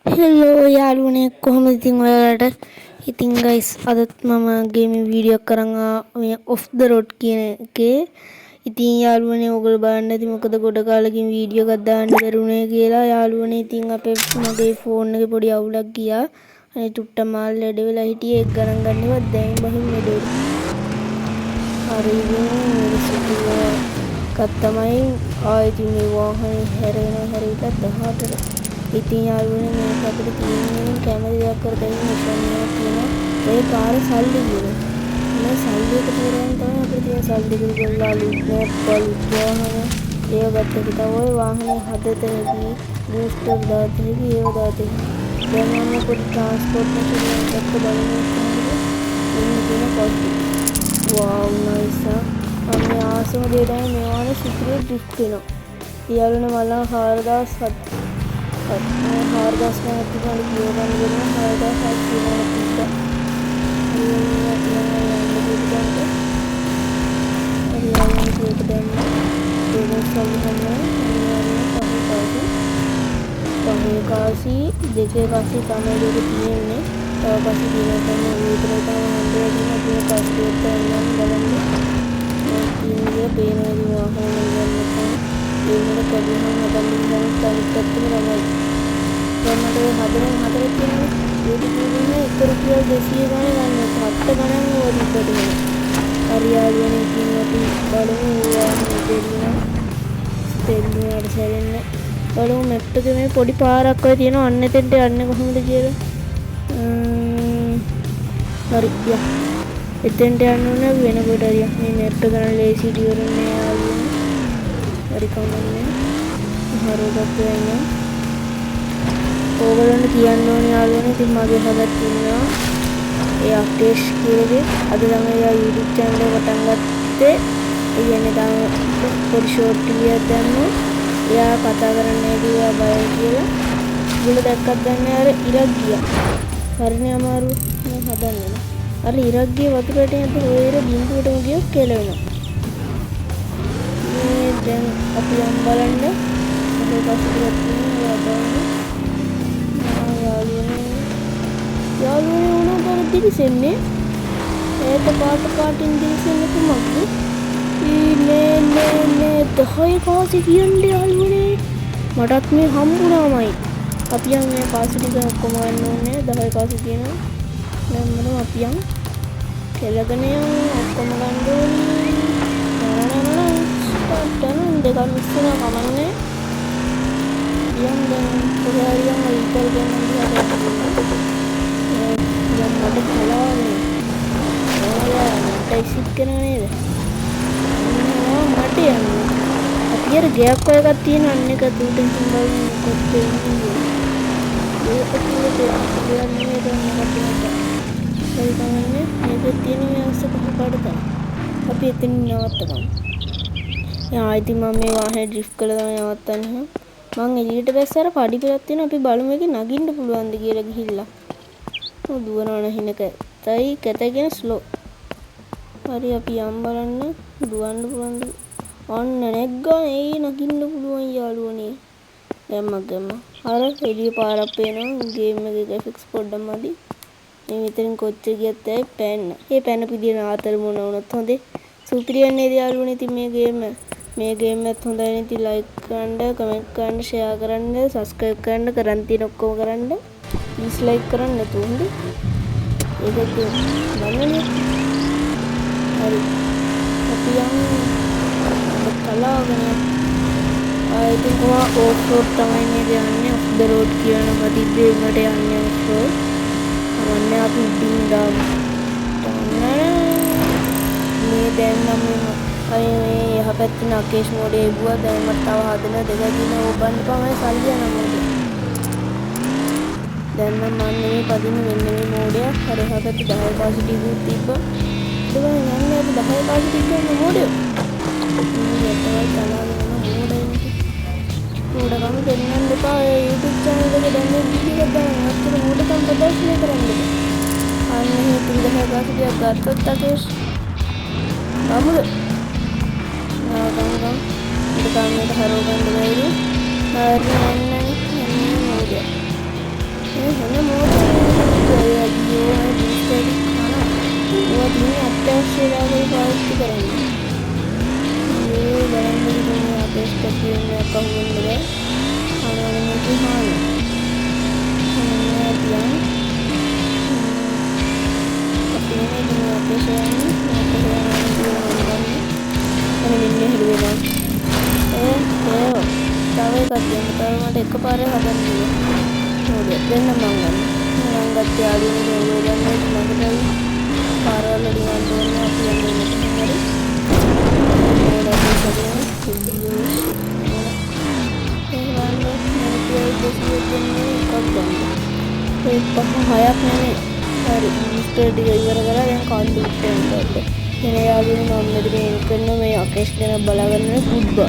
Hello යාළුවනේ කොහොමද ඉතින් ඔයාලට ඉතින් ගයිස් අදත් මම ගේමින් වීඩියෝ එකක් කරන් මේ ඔෆ් ද රෝඩ් කියන එකේ ඉතින් යාළුවනේ ඔයගොල්ලෝ බලන්න ඇති මොකද ගොඩ කාලෙකින් වීඩියෝ එකක් දාන්න බැරුණේ කියලා යාළුවනේ ඉතින් අපේ මගේ ෆෝන් එකේ පොඩි අවුලක් ගියා අනේ චුට්ට මාල් ලැඩ වෙලා හිටියේ ඒක ගණන් ගන්නවත් දැන් බහින් මෙඩේ හරි මේක තමයි ආයෙත් මේ වාහනේ හැරෙලා 18ට ඉතින් යාළුවනේ මේක අපිට තියෙන්නේ කැමති දෙයක් කරගෙන ඉන්න තියෙනවා. ඒ කාර් සල්ලි ගියේ. මේ සල්ලි එකට වරන් තමයි අපිට තියෙන සල්ලි ගිරලා ලුට්නොට් වාහන ඒව ගත්ත කිතා ඔය වාහනේ හදතේදී බූස්ටර් දාතේදී ඒව දාතේදී දැන් මම පොඩි ට්‍රාන්ස්පෝර්ට් එකකට බලන්න ඉන්න තියෙන කොස්ට් වව් නයිස් අනේ ආසම දෙයයි මේවානේ සිතුවේ ඩ්‍රිෆ්ට් වෙනවා. යාළුවනේ මලා 4000 හාරදාස් ගණන් තිබුණා කියෝ ගන්න දෙනවා 4000 කියලා තිබ්බා. කාසි දෙකේ කාසි තමයි දෙක තියෙන්නේ. තව කාසි දිනන තමයි විතර තමයි හන්දේ දින කාසි දෙක යනවා බලන්න. මේ පේනවා වාහන ගන්න ඒකට කඩියම හදන්න තනිකරම තමයි. දැන් මට හදන හතර තියෙනවා. ඒක කියන්නේ 1 රුපියල් 200 ගණන් ගන්න. 7 ගණන් ඕනිකට වෙනවා. හරියාගෙන ඉතින් අපි බලමු වාහනේ දෙන්න සැරෙන්න. බලමු මැප් එකේ මේ පොඩි පාරක් වගේ තියෙනවා. අන්න එතෙන්ට යන්නේ කොහොමද කියලා. හරි යා. එතෙන්ට යන්න ඕනේ වෙනකොට හරියක්. මේ මැප් එක ගන්න ලේසි ඩියරන්නේ ආවුනේ. හරි කවන්නේ. හරවකට යනවා. ඕගොල්ලන්ට කියන්න ඕනේ යාළුවනේ ඉතින් මගේ හදත් ඉන්නවා. ඒ අක්ටේෂ් කියලාගේ අද තමයි යා YouTube channel එක පටන් ගත්තේ. ඒ කියන්නේ තාම පොඩි ෂෝට් ටිකක් දැම්මා. එයා කතා කරන්නේ කිව්වා බය කියලා. ගුල දැක්කත් ගන්න අර ඉරක් ගියා. හරිනේ අමාරු මම හදන්නේ. අර ඉරක් ගිය වතුර පැටියෙන් අත ඔය ඉර බින්දුවටම ගියොත් කෙලවෙනවා. මේ දැන් අපි යම් බලන්න. ඒක පස්සේ තියෙනවා බලන්න. යාළුවනේ උණු කර දිවිසෙන්නේ ඒක පාටින් දිවිසෙන්නේ කොහොමද? නේ 10 කාසි කියන්නේ යාළුවනේ මටත් මේ හම්බුනාමයි. අපි යන් මේ කාසි ටික ඔක්කොම ගන්න ඕනේ 10 කාසි කියනවා. දැන් මම අපි යන් කෙලගෙන ඔක්කොම ගන්න ඕනේ. නරනරන දෙකම ඉස්සන කමන්නේ. යන් දැන් පොඩියන් විතර ගන්න යම් මට කලාවේ ඔයා මට ඉසිත් කරනවා නේද? මට යන්නේ අපි අර ගයක් වගේ එකක් තියෙන අන්න එක තුන්ටෙන් බලන්න කොත්තේ ඉන්නේ ඒක කියන්නේ දැන් මට හරි තමයි මේක තියෙන මේ අවශ්‍ය පහකට තමයි අපි එතන නවත්තගමු. යා ඉතින් මම මේ වාහනේ ඩ්‍රිෆ්ට් කළා තමයි නවත්තන්නේ. මං එළියට බැස්සාර පඩි පෙරක් තියෙනවා අපි බලමු එකේ නගින්න පුළුවන්ද කියලා ගිහිල්ලා. දුවනවන හිනක තයි කැතගෙන ස්ලෝ. හරි අපි යම් බලන්න දුවන්න පුළුවන්ද? ඔන්න නැග්ගා ඒ නගින්න පුළුවන් යාළුවනේ. ගැම්ම අර එළිය පාරක් පේනවා ගේම් එකේ ග්‍රැෆික්ස් පොඩ්ඩක් මදි. මේ විතරින් කොච්චර ගියත් ඇයි පැන්න. ඒ පැන පිටින ආතර මොන වුණත් හොඳේ. සුපිරියන් නේද යාළුවනේ ඉතින් මේ ගේම් එකත් හොඳයි නේ ඉතින් ලයික් කරන්න කමෙන්ට් කරන්න ෂෙයා කරන්න සබ්ස්ක්‍රයිබ් කරන්න කරන් තියෙන ඔක්කොම කරන්න ඩිස්ලයික් කරන්න නැතුව හොඳේ. ඒක බලන්නේ. හරි. අපි යමු කලාවගෙන. ඉතින් කොහොම ඕෆ් රෝඩ් තමයි නේද යන්නේ ඔෆ් ද රෝඩ් කියන මදිද්දේ මට යන්නේ ඔෆ් රෝඩ්. අනේ අපි ඩින්ගම්. මේ දැන් නම් මේ යහපැත්තේ නකේෂ් මොඩේ එවුවා දැන් මට තව හදන දෙක දින ඕබන්න තමයි සල්ලි යන මොඩේ. දැන් නම් මම මේ පදින වෙන මේ මොඩේ අර යහපැත්තේ 10 පාසි ටිකක් තිබ්බා. ඒක යන්නේ අපි 10 පාසි ටිකක් මොඩේ. මේ තමයි කලාවේ මොඩේ. මොඩකම දෙන්නන්න එපා YouTube channel එකේ දැන් මේ වීඩියෝ එක දාන්න අතන මොඩකම් ප්‍රදර්ශනය කරන්න. අන්න මේ 30 පාසි ටිකක් ගත්තොත් නකේෂ් අමුද ගම් ඉත කාමයට හරව ගන්න බැරි හරි යන්නේ නෝඩිය මොන මොකද අයියෝ බූස්ටර් කරනවා ඔය දින අත්‍යවශ්‍ය දේවල් පාවිච්චි කරන්නේ මේ බලන්න දුන්නේ අපේ ස්ටපියන් එක වුණේ අනවනේ කිහාන දියන් අපේ මේ අපේ ශානි මෙන්න හිරුවෙනවා තව එකක් දෙන්න තව මට එකපාරේ හදන්න ඕනේ දෙන්න මං ගන්න ගත්තේ ආලුනේ ඕලෝ ගන්න මගට පාරවල ලියන්න ඕනේ අපි යන්නේ හරි ඕලෝ දෙන්න කිව්වෝ ඒ පහ හයක් නෙමෙයි හරි ඉස්ටර් ටික ඉවර කරලා දැන් කන්දු උට්ටෙන් එන්න එන යාළුවනේ මම මෙතන කරන මේ අකේෂ් ගැන බලාගන්න ෆුට්බෝල්